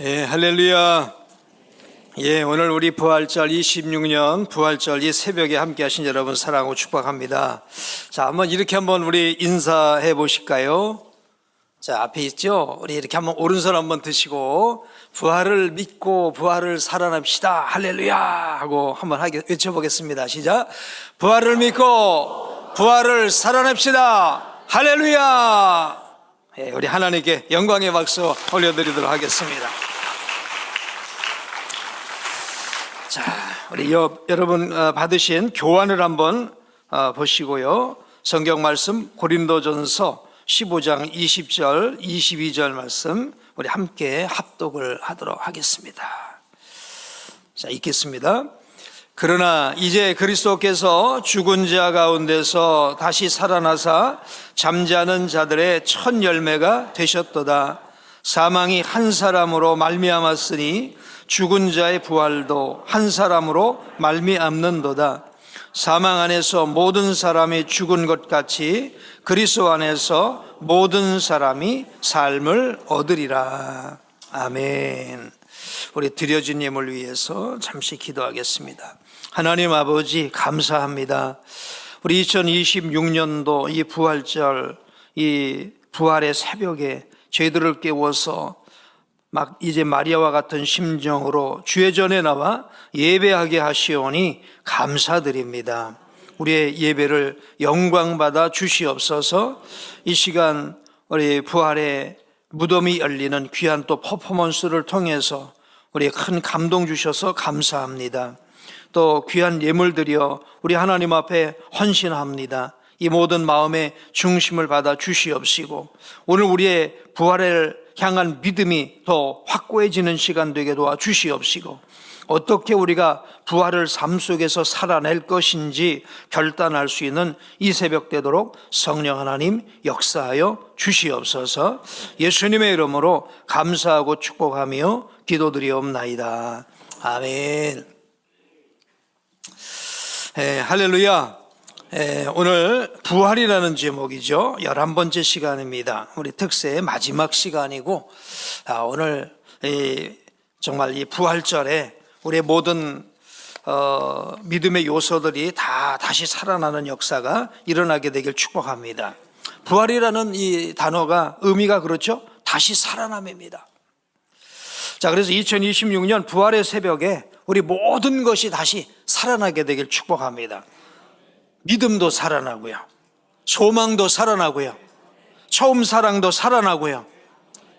할렐루야. 오늘 우리 부활절 26년 부활절 이 새벽에 함께 하신 여러분 사랑하고 축복합니다. 자, 한번 우리 인사해 보실까요? 자, 앞에 있죠? 우리 이렇게 한번 오른손 한번 드시고 부활을 믿고 부활을 살아납시다. 할렐루야 하고 한번 외쳐보겠습니다. 시작. 부활을 믿고 부활을 살아납시다. 할렐루야. 우리 하나님께 영광의 박수 올려드리도록 하겠습니다. 자, 우리 여러분 받으신 교환을 한번 보시고요. 성경 말씀 고린도전서 15장 20절 22절 말씀 우리 함께 합독을 하도록 하겠습니다. 자, 읽겠습니다. 그러나 이제 그리스도께서 죽은 자 가운데서 다시 살아나사 잠자는 자들의 첫 열매가 되셨도다. 사망이 한 사람으로 말미암았으니 죽은 자의 부활도 한 사람으로 말미암는도다. 사망 안에서 모든 사람이 죽은 것 같이 그리스도 안에서 모든 사람이 삶을 얻으리라. 아멘. 우리 드려진 예물 위해서 잠시 기도하겠습니다. 하나님 아버지 감사합니다. 우리 2026년도 이 부활절, 이 부활의 새벽에 저희들을 깨워서 막 이제 마리아와 같은 심정으로 주의 전에 나와 예배하게 하시오니 감사드립니다. 우리의 예배를 영광받아 주시옵소서. 이 시간 우리 부활의 무덤이 열리는 귀한 또 퍼포먼스를 통해서 우리 큰 감동 주셔서 감사합니다. 또 귀한 예물 드려 우리 하나님 앞에 헌신합니다. 이 모든 마음의 중심을 받아 주시옵시고 오늘 우리의 부활을 향한 믿음이 더 확고해지는 시간 되게 도와 주시옵시고 어떻게 우리가 부활을 삶 속에서 살아낼 것인지 결단할 수 있는 이 새벽 되도록 성령 하나님 역사하여 주시옵소서. 예수님의 이름으로 감사하고 축복하며 기도드리옵나이다. 아멘. 할렐루야. 오늘 부활이라는 제목이죠. 11번째 시간입니다. 우리 특세의 마지막 시간이고 오늘 정말 이 부활절에 우리의 모든 믿음의 요소들이 다시 살아나는 역사가 일어나게 되길 축복합니다. 부활이라는 이 단어가 의미가 그렇죠? 다시 살아남입니다. 자, 그래서 2026년 부활의 새벽에 우리 모든 것이 다시 살아나게 되길 축복합니다. 믿음도 살아나고요, 소망도 살아나고요, 처음 사랑도 살아나고요.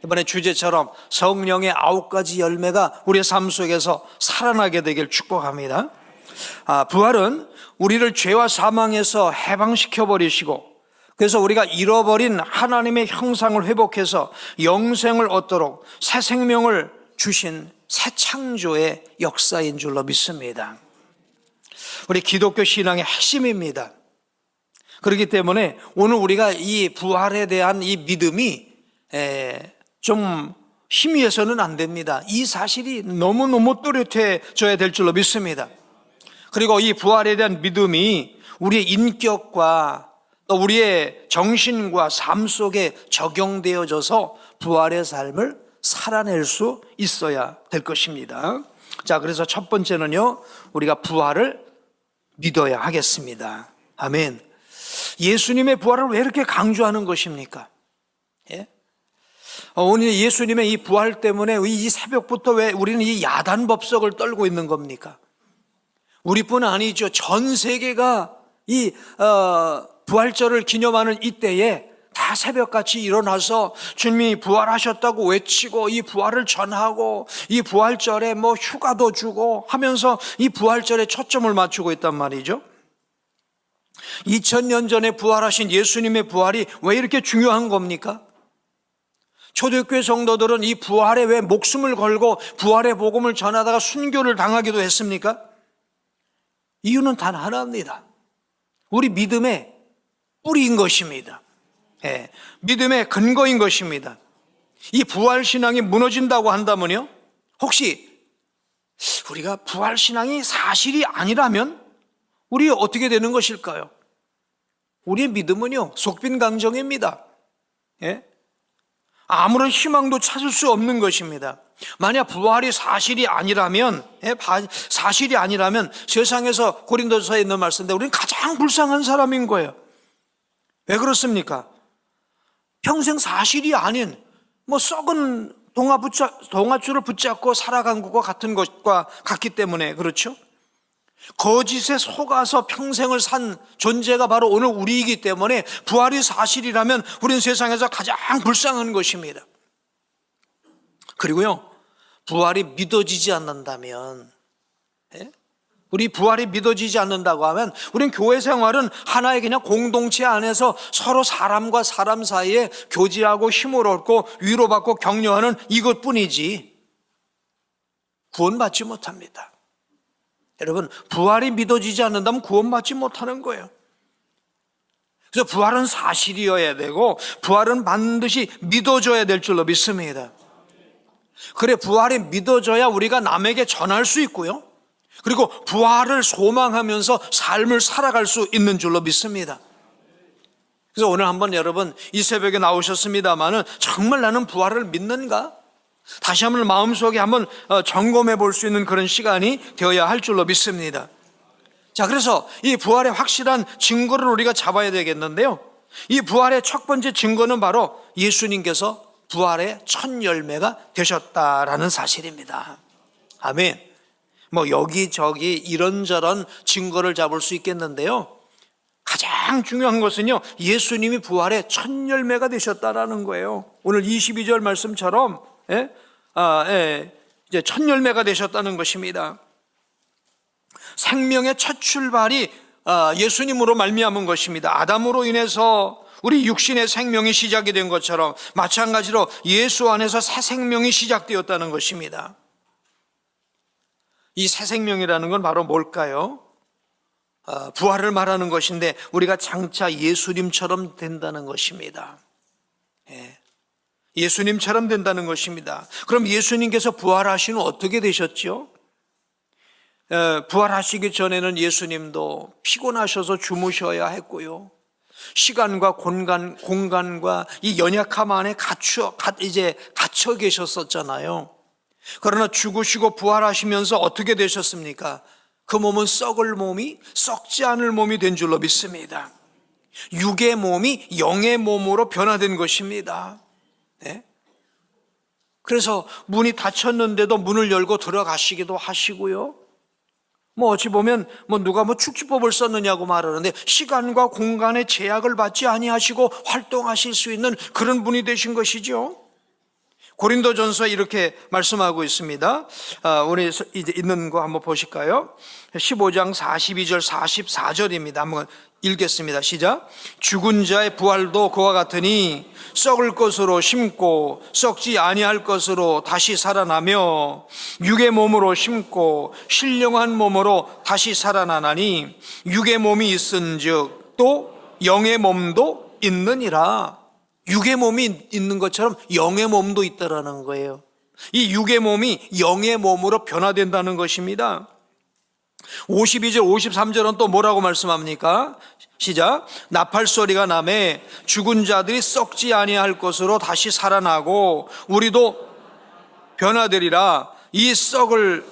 이번에 주제처럼 성령의 9가지 열매가 우리의 삶 속에서 살아나게 되길 축복합니다. 부활은 우리를 죄와 사망에서 해방시켜 버리시고 그래서 우리가 잃어버린 하나님의 형상을 회복해서 영생을 얻도록 새 생명을 주신 새 창조의 역사인 줄로 믿습니다. 우리 기독교 신앙의 핵심입니다. 그렇기 때문에 오늘 우리가 이 부활에 대한 이 믿음이 좀 희미해서는 안 됩니다. 이 사실이 너무너무 뚜렷해져야 될 줄로 믿습니다. 그리고 이 부활에 대한 믿음이 우리의 인격과 또 우리의 정신과 삶 속에 적용되어져서 부활의 삶을 살아낼 수 있어야 될 것입니다. 자, 그래서 첫 번째는요, 우리가 부활을 믿어야 하겠습니다. 아멘. 예수님의 부활을 왜 이렇게 강조하는 것입니까? 오늘 예수님의 이 부활 때문에 이 새벽부터 왜 우리는 이 야단법석을 떨고 있는 겁니까? 우리뿐 아니죠. 전 세계가 이 부활절을 기념하는 이때에 다 새벽같이 일어나서 주님이 부활하셨다고 외치고 이 부활을 전하고 이 부활절에 휴가도 주고 하면서 이 부활절에 초점을 맞추고 있단 말이죠. 2000년 전에 부활하신 예수님의 부활이 왜 이렇게 중요한 겁니까? 초대교회 성도들은 이 부활에 왜 목숨을 걸고 부활의 복음을 전하다가 순교를 당하기도 했습니까? 이유는 단 하나입니다. 우리 믿음의 뿌리인 것입니다. 믿음의 근거인 것입니다. 이 부활신앙이 무너진다고 한다면요, 혹시 우리가 부활신앙이 사실이 아니라면 우리 어떻게 되는 것일까요? 우리의 믿음은요 속빈강정입니다. 아무런 희망도 찾을 수 없는 것입니다. 만약 부활이 사실이 아니라면 세상에서 고린도서에 있는 말씀대로 우리는 가장 불쌍한 사람인 거예요. 왜 그렇습니까? 평생 사실이 아닌 썩은 동아줄을 붙잡고 살아간 것과 같은 것과 같기 때문에 그렇죠. 거짓에 속아서 평생을 산 존재가 바로 오늘 우리이기 때문에 부활이 사실이라면 우리는 세상에서 가장 불쌍한 것입니다. 그리고요, 부활이 믿어지지 않는다면, 우리 부활이 믿어지지 않는다고 하면 우리는 교회 생활은 하나의 그냥 공동체 안에서 서로 사람과 사람 사이에 교제하고 힘을 얻고 위로받고 격려하는 이것뿐이지 구원받지 못합니다. 여러분, 부활이 믿어지지 않는다면 구원받지 못하는 거예요. 그래서 부활은 사실이어야 되고 부활은 반드시 믿어져야 될 줄로 믿습니다. 그래, 부활이 믿어져야 우리가 남에게 전할 수 있고요, 그리고 부활을 소망하면서 삶을 살아갈 수 있는 줄로 믿습니다. 그래서 오늘 한번 여러분 이 새벽에 나오셨습니다마는 정말 나는 부활을 믿는가? 다시 한번 마음속에 한번 점검해 볼 수 있는 그런 시간이 되어야 할 줄로 믿습니다. 자, 그래서 이 부활의 확실한 증거를 우리가 잡아야 되겠는데요, 이 부활의 첫 번째 증거는 바로 예수님께서 부활의 첫 열매가 되셨다라는 사실입니다. 아멘. 여기저기 이런저런 증거를 잡을 수 있겠는데요, 가장 중요한 것은요, 예수님이 부활의 첫 열매가 되셨다라는 거예요. 오늘 22절 말씀처럼 이제 첫 열매가 되셨다는 것입니다. 생명의 첫 출발이 예수님으로 말미암은 것입니다. 아담으로 인해서 우리 육신의 생명이 시작이 된 것처럼 마찬가지로 예수 안에서 새 생명이 시작되었다는 것입니다. 이 새 생명이라는 건 바로 뭘까요? 부활을 말하는 것인데 우리가 장차 예수님처럼 된다는 것입니다. 예수님처럼 된다는 것입니다. 그럼 예수님께서 부활하신 후 어떻게 되셨죠? 부활하시기 전에는 예수님도 피곤하셔서 주무셔야 했고요, 시간과 공간과 이 연약함 안에 갇혀 계셨었잖아요. 그러나 죽으시고 부활하시면서 어떻게 되셨습니까? 그 몸은 썩을 몸이 썩지 않을 몸이 된 줄로 믿습니다. 육의 몸이 영의 몸으로 변화된 것입니다. 그래서 문이 닫혔는데도 문을 열고 들어가시기도 하시고요, 어찌 보면 누가 축지법을 썼느냐고 말하는데 시간과 공간의 제약을 받지 아니하시고 활동하실 수 있는 그런 분이 되신 것이죠. 고린도전서에 이렇게 말씀하고 있습니다. 우리 이제 있는 거 한번 보실까요? 15장 42절 44절입니다. 한번 읽겠습니다. 시작. 죽은 자의 부활도 그와 같으니 썩을 것으로 심고 썩지 아니할 것으로 다시 살아나며 육의 몸으로 심고 신령한 몸으로 다시 살아나나니 육의 몸이 있은즉 또 영의 몸도 있느니라. 육의 몸이 있는 것처럼 영의 몸도 있다라는 거예요. 이 육의 몸이 영의 몸으로 변화된다는 것입니다. 52절 53절은 또 뭐라고 말씀합니까? 시작. 나팔 소리가 나매 죽은 자들이 썩지 아니할 것으로 다시 살아나고 우리도 변화되리라. 이 썩을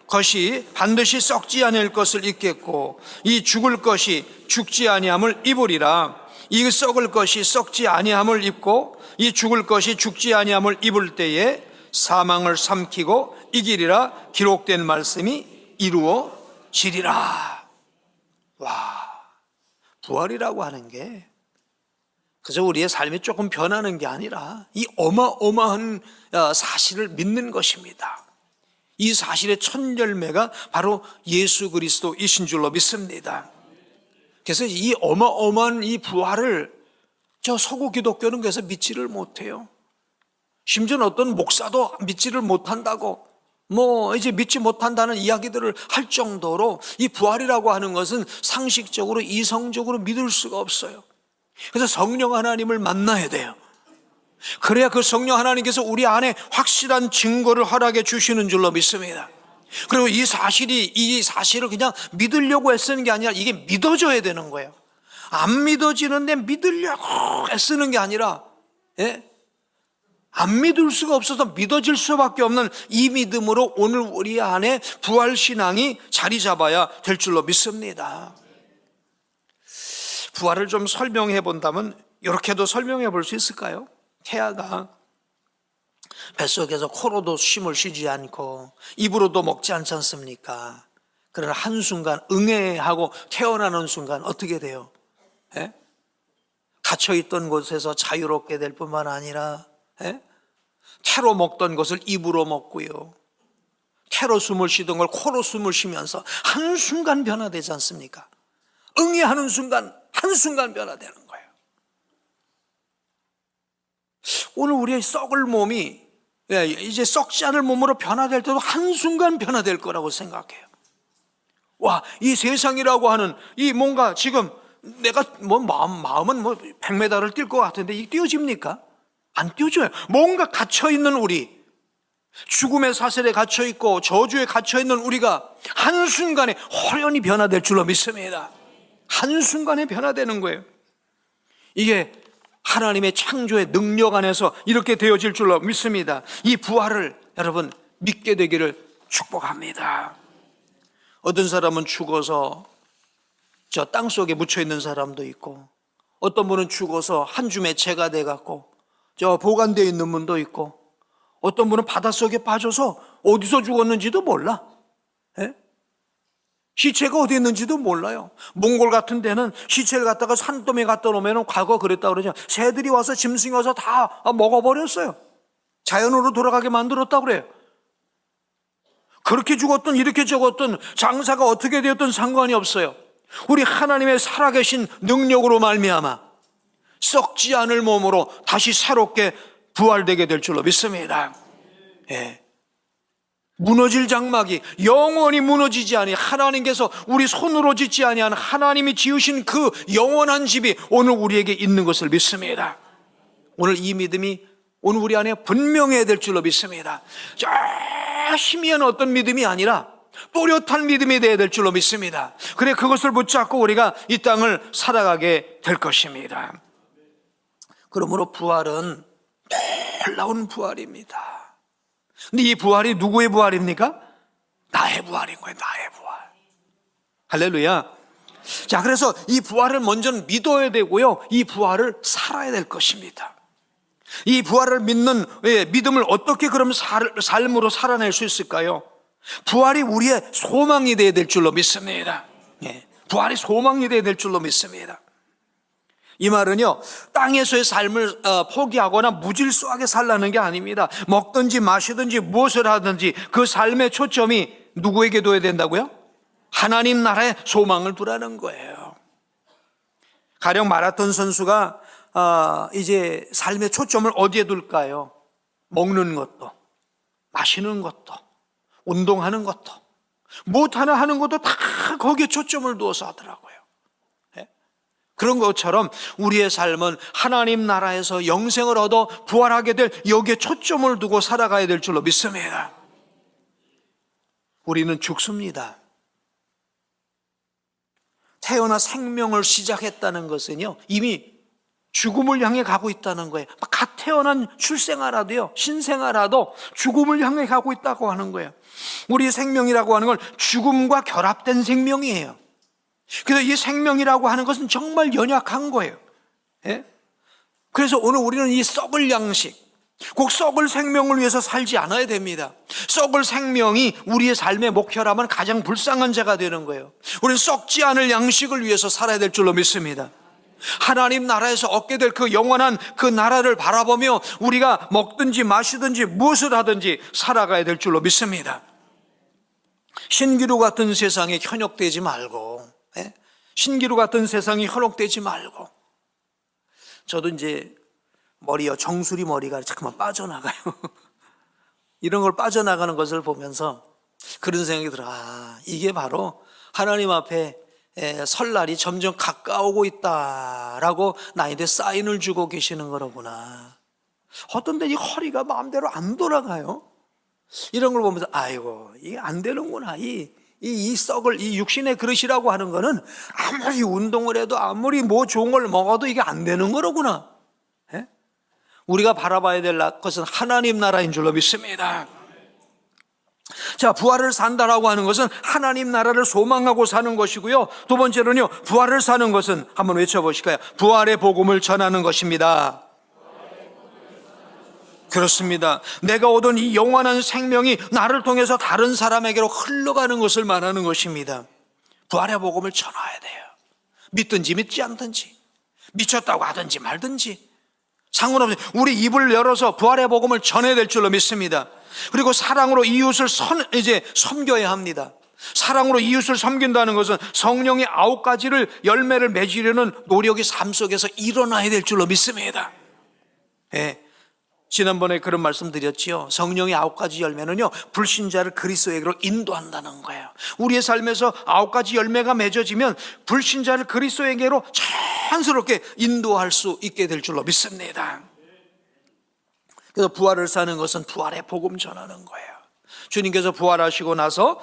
것이 반드시 썩지 아니할 것을 입겠고 이 죽을 것이 죽지 아니함을 입으리라. 이 썩을 것이 썩지 아니함을 입고 이 죽을 것이 죽지 아니함을 입을 때에 사망을 삼키고 이기리라. 기록된 말씀이 이루어지리라. 와, 부활이라고 하는 게 그저 우리의 삶이 조금 변하는 게 아니라 이 어마어마한 사실을 믿는 것입니다. 이 사실의 첫 열매가 바로 예수 그리스도이신 줄로 믿습니다. 그래서 이 어마어마한 이 부활을 저 서구 기독교는 그래서 믿지를 못해요. 심지어 어떤 목사도 믿지를 못한다고 이제 믿지 못한다는 이야기들을 할 정도로 이 부활이라고 하는 것은 상식적으로 이성적으로 믿을 수가 없어요. 그래서 성령 하나님을 만나야 돼요. 그래야 그 성령 하나님께서 우리 안에 확실한 증거를 허락해 주시는 줄로 믿습니다. 그리고 이 사실을 그냥 믿으려고 애쓰는 게 아니라 이게 믿어져야 되는 거예요. 안 믿어지는데 믿으려고 애쓰는 게 아니라 안 믿을 수가 없어서 믿어질 수밖에 없는 이 믿음으로 오늘 우리 안에 부활신앙이 자리 잡아야 될 줄로 믿습니다. 부활을 좀 설명해 본다면 이렇게도 설명해 볼 수 있을까요? 태아가 뱃속에서 코로도 숨을 쉬지 않고 입으로도 먹지 않지 않습니까? 그러나 한순간 응애하고 태어나는 순간 어떻게 돼요? 예? 갇혀있던 곳에서 자유롭게 될 뿐만 아니라 태로 먹던 것을 입으로 먹고요, 태로 숨을 쉬던 걸 코로 숨을 쉬면서 한순간 변화되지 않습니까? 응애하는 순간 한순간 변화되는 거예요. 오늘 우리의 썩을 몸이 이제 썩지 않을 몸으로 변화될 때도 한순간 변화될 거라고 생각해요. 와, 이 세상이라고 하는 이 뭔가 지금 내가 뭐 마음은 뭐 100m를 뛸 것 같은데 이게 뛰어집니까? 안 뛰어져요. 뭔가 갇혀있는 우리, 죽음의 사슬에 갇혀있고 저주에 갇혀있는 우리가 한순간에 호련히 변화될 줄로 믿습니다. 한순간에 변화되는 거예요. 이게 하나님의 창조의 능력 안에서 이렇게 되어질 줄로 믿습니다. 이 부활을 여러분 믿게 되기를 축복합니다. 어떤 사람은 죽어서 저 땅속에 묻혀있는 사람도 있고, 어떤 분은 죽어서 한 줌의 재가 돼갖고 저 보관되어 있는 분도 있고, 어떤 분은 바닷속에 빠져서 어디서 죽었는지도 몰라. 시체가 어디 있는지도 몰라요. 몽골 같은 데는 시체를 갖다가 산더미에 갖다 놓으면 과거 그랬다고 그러죠. 새들이 와서 짐승이 와서 다 먹어버렸어요. 자연으로 돌아가게 만들었다고 그래요. 그렇게 죽었든 이렇게 죽었든 장사가 어떻게 되었든 상관이 없어요. 우리 하나님의 살아계신 능력으로 말미암아 썩지 않을 몸으로 다시 새롭게 부활되게 될 줄로 믿습니다. 무너질 장막이 영원히 무너지지 아니, 하나님께서 우리 손으로 짓지 아니한 하나님이 지으신 그 영원한 집이 오늘 우리에게 있는 것을 믿습니다. 오늘 이 믿음이 오늘 우리 안에 분명해야 될 줄로 믿습니다. 희미한 어떤 믿음이 아니라 또렷한 믿음이 되어야 될 줄로 믿습니다. 그래, 그것을 붙잡고 우리가 이 땅을 살아가게 될 것입니다. 그러므로 부활은 놀라운 부활입니다. 근데 이 부활이 누구의 부활입니까? 나의 부활인 거예요. 나의 부활. 할렐루야. 자, 그래서 이 부활을 먼저 믿어야 되고요, 이 부활을 살아야 될 것입니다. 이 부활을 믿는 믿음을 어떻게 그럼 삶으로 살아낼 수 있을까요? 부활이 우리의 소망이 되어야 될 줄로 믿습니다. 부활이 소망이 되어야 될 줄로 믿습니다. 이 말은요, 땅에서의 삶을 포기하거나 무질서하게 살라는 게 아닙니다. 먹든지 마시든지 무엇을 하든지 그 삶의 초점이 누구에게 둬야 된다고요? 하나님 나라에 소망을 두라는 거예요. 가령 마라톤 선수가 이제 삶의 초점을 어디에 둘까요? 먹는 것도, 마시는 것도, 운동하는 것도, 무엇 하나 하는 것도 다 거기에 초점을 두어서 하더라고요. 그런 것처럼 우리의 삶은 하나님 나라에서 영생을 얻어 부활하게 될 여기에 초점을 두고 살아가야 될 줄로 믿습니다. 우리는 죽습니다. 태어나 생명을 시작했다는 것은요, 이미 죽음을 향해 가고 있다는 거예요. 갓 태어난 출생아라도요, 신생아라도 죽음을 향해 가고 있다고 하는 거예요. 우리 생명이라고 하는 건 죽음과 결합된 생명이에요. 그래서 이 생명이라고 하는 것은 정말 연약한 거예요. 그래서 오늘 우리는 이 썩을 양식, 꼭 썩을 생명을 위해서 살지 않아야 됩니다. 썩을 생명이 우리의 삶의 목표라면 가장 불쌍한 자가 되는 거예요. 우리는 썩지 않을 양식을 위해서 살아야 될 줄로 믿습니다. 하나님 나라에서 얻게 될 그 영원한 그 나라를 바라보며 우리가 먹든지 마시든지 무엇을 하든지 살아가야 될 줄로 믿습니다. 신기루 같은 세상에 현혹되지 말고, 신기루 같은 세상에 현혹되지 말고. 저도 이제 머리요, 정수리 머리가 자꾸만 빠져나가요. 이런 걸 빠져나가는 것을 보면서 그런 생각이 들어요. 이게 바로 하나님 앞에 설날이 점점 가까우고 있다라고 나한테 사인을 주고 계시는 거로구나. 어떤 데 이 허리가 마음대로 안 돌아가요. 이런 걸 보면서 아이고, 이게 안 되는구나. 이 썩을, 이 육신의 그릇이라고 하는 거는 아무리 운동을 해도 아무리 뭐 좋은 걸 먹어도 이게 안 되는 거로구나. 우리가 바라봐야 될 것은 하나님 나라인 줄로 믿습니다. 자, 부활을 산다라고 하는 것은 하나님 나라를 소망하고 사는 것이고요. 두 번째로는요, 부활을 사는 것은 한번 외쳐보실까요? 부활의 복음을 전하는 것입니다. 그렇습니다. 내가 얻은 이 영원한 생명이 나를 통해서 다른 사람에게로 흘러가는 것을 말하는 것입니다. 부활의 복음을 전해야 돼요. 믿든지 믿지 않든지, 미쳤다고 하든지 말든지 상관없이 우리 입을 열어서 부활의 복음을 전해야 될 줄로 믿습니다. 그리고 사랑으로 이웃을 섬겨야 합니다. 사랑으로 이웃을 섬긴다는 것은 성령의 9가지를 열매를 맺으려는 노력이 삶 속에서 일어나야 될 줄로 믿습니다. 예. 지난번에 그런 말씀 드렸지요. 성령의 9가지 열매는요, 불신자를 그리스도에게로 인도한다는 거예요. 우리의 삶에서 9가지 열매가 맺어지면 불신자를 그리스도에게로 자연스럽게 인도할 수 있게 될 줄로 믿습니다. 그래서 부활을 사는 것은 부활의 복음 전하는 거예요. 주님께서 부활하시고 나서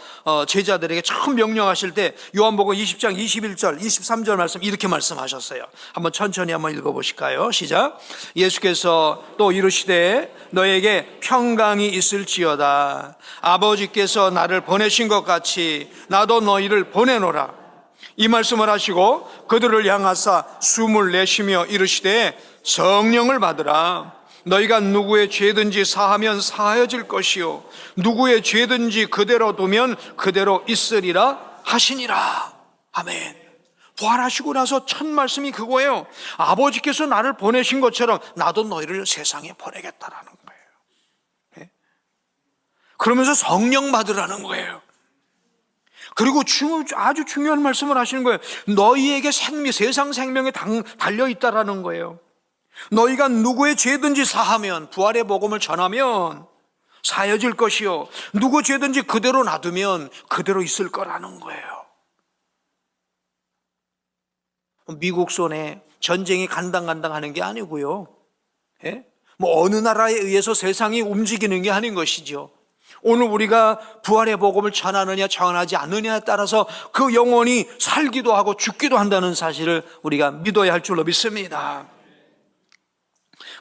제자들에게 처음 명령하실 때 요한복음 20장 21절 23절 말씀 이렇게 말씀하셨어요. 한번 천천히 한번 읽어보실까요? 시작. 예수께서 또 이르시되 너에게 평강이 있을지어다. 아버지께서 나를 보내신 것 같이 나도 너희를 보내노라. 이 말씀을 하시고 그들을 향하사 숨을 내쉬며 이르시되 성령을 받으라. 너희가 누구의 죄든지 사하면 사하여질 것이요 누구의 죄든지 그대로 두면 그대로 있으리라 하시니라. 아멘. 부활하시고 나서 첫 말씀이 그거예요. 아버지께서 나를 보내신 것처럼 나도 너희를 세상에 보내겠다라는 거예요. 네? 그러면서 성령 받으라는 거예요. 그리고 아주 중요한 말씀을 하시는 거예요. 너희에게 세상 생명에 달려있다라는 거예요. 너희가 누구의 죄든지 사하면, 부활의 복음을 전하면 사여질 것이요 누구 죄든지 그대로 놔두면 그대로 있을 거라는 거예요. 미국 손에 전쟁이 간당간당하는 게 아니고요, 예? 뭐 어느 나라에 의해서 세상이 움직이는 게 아닌 것이죠. 오늘 우리가 부활의 복음을 전하느냐 전하지 않느냐에 따라서 그 영혼이 살기도 하고 죽기도 한다는 사실을 우리가 믿어야 할 줄로 믿습니다.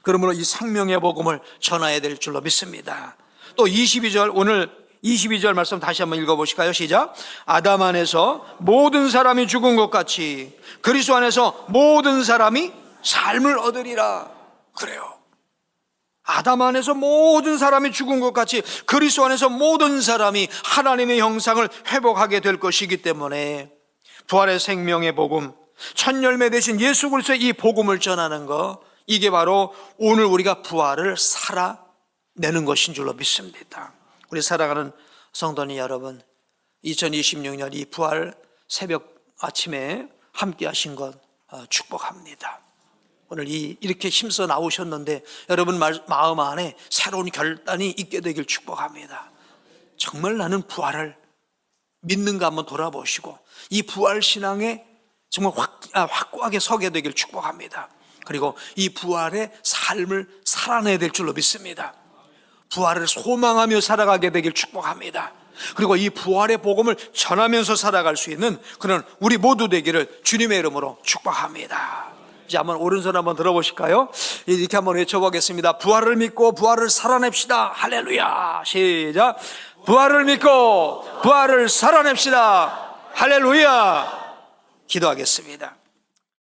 그러므로 이 생명의 복음을 전해야 될 줄로 믿습니다. 또 22절, 오늘 22절 말씀 다시 한번 읽어보실까요? 시작. 아담 안에서 모든 사람이 죽은 것 같이 그리스도 안에서 모든 사람이 삶을 얻으리라. 그래요. 아담 안에서 모든 사람이 죽은 것 같이 그리스도 안에서 모든 사람이 하나님의 형상을 회복하게 될 것이기 때문에 부활의 생명의 복음, 첫 열매 되신 예수 그리스도의 이 복음을 전하는 것, 이게 바로 오늘 우리가 부활을 살아내는 것인 줄로 믿습니다. 우리 사랑하는 성도님 여러분, 2026년 이 부활 새벽 아침에 함께 하신 것 축복합니다. 오늘 이렇게 힘써 나오셨는데 여러분 마음 안에 새로운 결단이 있게 되길 축복합니다. 정말 나는 부활을 믿는가 한번 돌아보시고 이 부활 신앙에 정말 확고하게 서게 되길 축복합니다. 그리고 이 부활의 삶을 살아내야 될 줄로 믿습니다. 부활을 소망하며 살아가게 되길 축복합니다. 그리고 이 부활의 복음을 전하면서 살아갈 수 있는 그런 우리 모두 되기를 주님의 이름으로 축복합니다. 이제 한번 오른손 한번 들어보실까요? 이렇게 한번 외쳐보겠습니다. 부활을 믿고 부활을 살아냅시다. 할렐루야. 시작. 부활을 믿고 부활을 살아냅시다. 할렐루야. 기도하겠습니다.